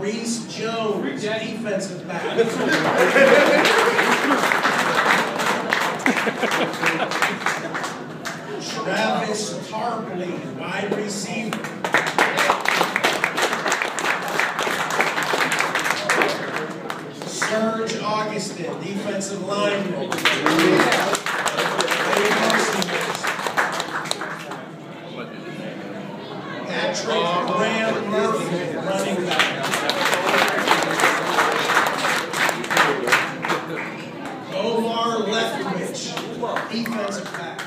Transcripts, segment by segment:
Maurice Jones, defensive back. Travis Tarpley, wide receiver. Serge Augustin, defensive lineman. Patrick Graham Murphy, running back. Omar Lefkovich, defensive back.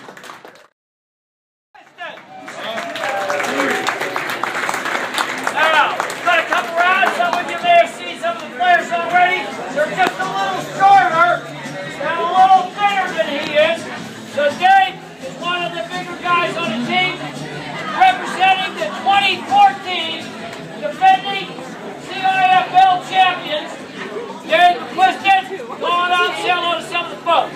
Now, we've got a couple rounds. Some of you may have seen some of the players already. They're just a little shorter and a little thinner than he is. So Dave is one of the bigger guys on the team, representing the 2014 defending CIFL champions. Dave Clifton, going out and say hello to some of the folks.